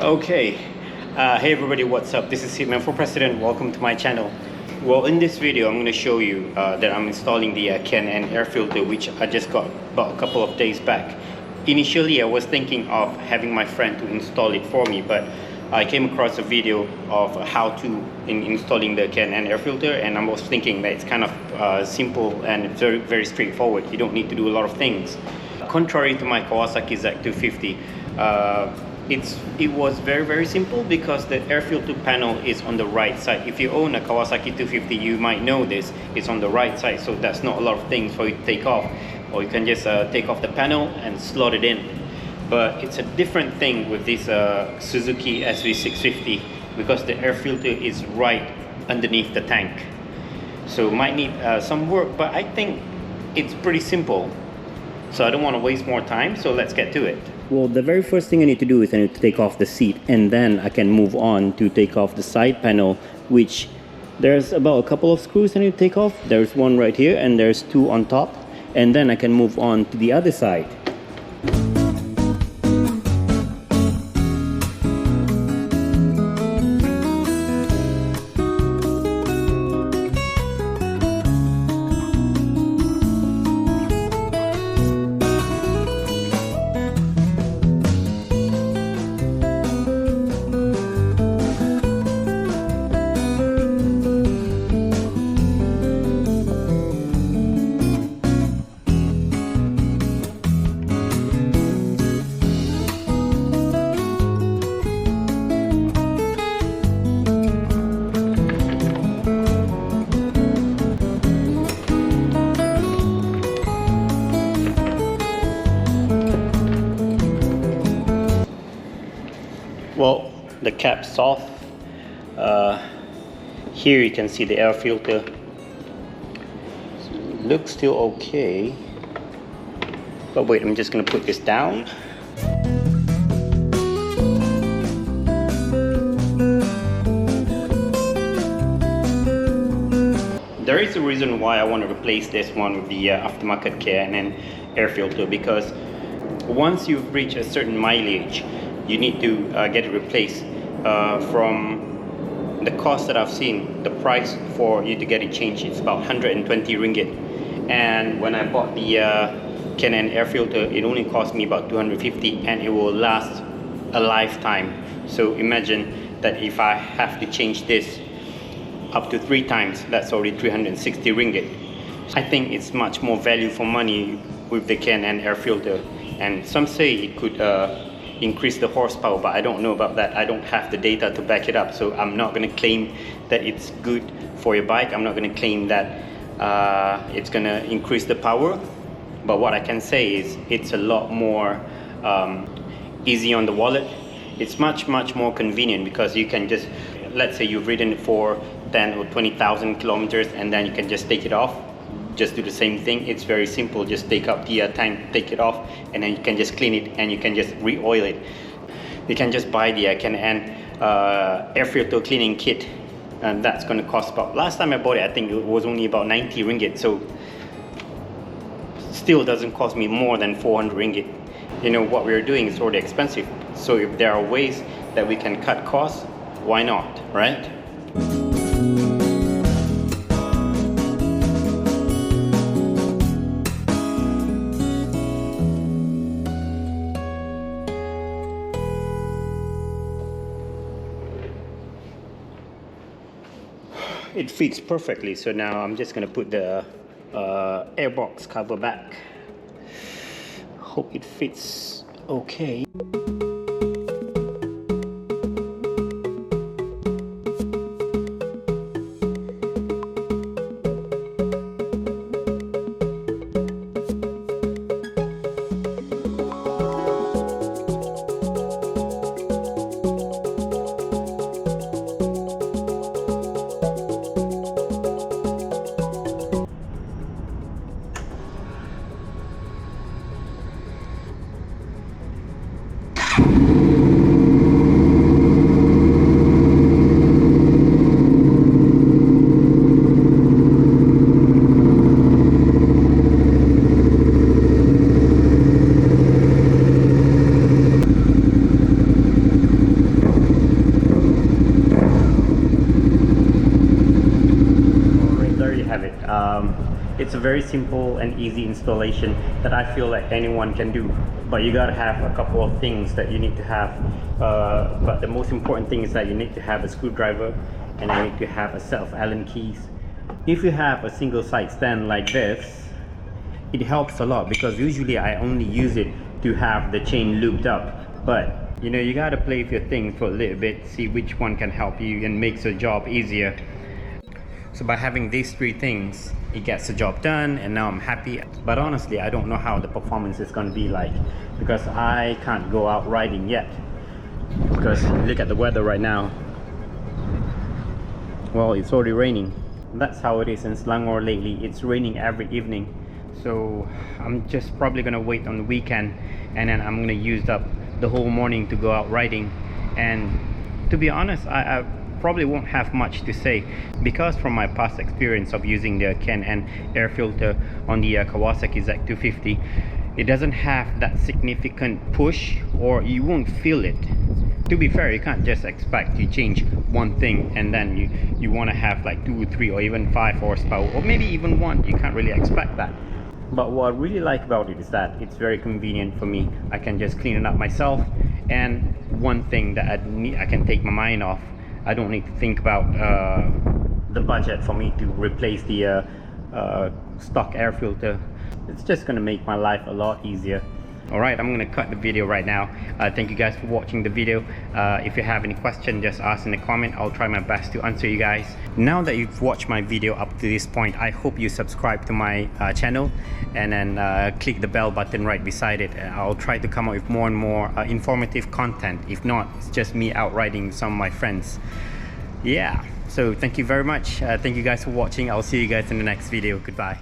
Okay, hey everybody, what's up? This is Hitman for President. Welcome to my channel. Well, in this video, I'm going to show you that I'm installing the Can air filter, which I just got about a couple of days back. Initially, I was thinking of having my friend to install it for me, but I came across a video of how to installing the Can air filter, and I was thinking that it's kind of simple and very, very straightforward. You don't need to do a lot of things. Contrary to my Kawasaki Z250, it was very, very simple because the air filter panel is on the right side. If you own a Kawasaki 250, you might know this. It's on the right side, so that's not a lot of things for you to take off. Or you can just take off the panel and slot it in. But it's a different thing with this Suzuki SV650 because the air filter is right underneath the tank. So might need some work, but I think it's pretty simple. So I don't want to waste more time, so let's get to it. Well, the very first thing I need to do is I need to take off the seat, and then I can move on to take off the side panel, which there's about a couple of screws I need to take off. There's one right here and there's two on top, and then I can move on to the other side. Well, the cap's off. Here you can see the air filter. Looks still okay. But wait, I'm just gonna put this down. There is a reason why I want to replace this one with the aftermarket Can air filter, because once you've reached a certain mileage, you need to get it replaced. From the cost that I've seen, the price for you to get it changed is about 120 ringgit. And when I bought the Can air filter, it only cost me about 250, and it will last a lifetime. So imagine that if I have to change this up to 3 times, that's already 360 ringgit. I think it's much more value for money with the Can air filter. And some say it could increase the horsepower, but I don't know about that. I don't have the data to back it up, so I'm not going to claim that it's good for your bike. I'm not going to claim that it's going to increase the power, but what I can say is it's a lot more easy on the wallet. It's much more convenient because you can just, let's say you've ridden it for 10 or 20,000 kilometers, and then you can just take it off. Just do the same thing. It's very simple. Just take up the tank, take it off, and then you can just clean it and you can just re-oil it. You can just buy the Can air filter cleaning kit, and that's going to cost about, last time I bought it, I think it was only about 90 ringgit. So still doesn't cost me more than 400 ringgit. You know, what we're doing is already expensive. So if there are ways that we can cut costs, why not, right? It fits perfectly, so now I'm just gonna put the airbox cover back. Hope it fits okay. a very simple and easy installation that I feel like anyone can do, but you gotta have a couple of things that you need to have. But the most important thing is that you need to have a screwdriver, and you need to have a set of Allen keys. If you have a single side stand like this, it helps a lot, because usually I only use it to have the chain looped up. But you know, you gotta play with your things for a little bit, see which one can help you and makes your job easier. So by having these three things, it gets the job done, and now I'm happy. But honestly, I don't know how the performance is gonna be like, because I can't go out riding yet. Because look at the weather right now. Well, it's already raining. That's how it is in Selangor lately. It's raining every evening. So I'm just probably gonna wait on the weekend, and then I'm gonna use up the whole morning to go out riding. And to be honest, I probably won't have much to say, because from my past experience of using the Can-Am air filter on the Kawasaki Z250, it doesn't have that significant push, or you won't feel it. To be fair, you can't just expect to change one thing and then you want to have like 2, 3 or even 5 horsepower, or maybe even 1. You can't really expect that. But what I really like about it is that it's very convenient for me. I can just clean it up myself, and one thing that I can take my mind off, I don't need to think about the budget for me to replace the stock air filter. It's just gonna make my life a lot easier. Alright, I'm gonna cut the video right now. Thank you guys for watching the video. If you have any question, just ask in the comment. I'll try my best to answer you guys. Now that you've watched my video up to this point, I hope you subscribe to my channel, and then click the bell button right beside it. I'll try to come up with more and more informative content. If not, it's just me out riding with some of my friends. Yeah, so thank you very much. Thank you guys for watching. I'll see you guys in the next video. Goodbye.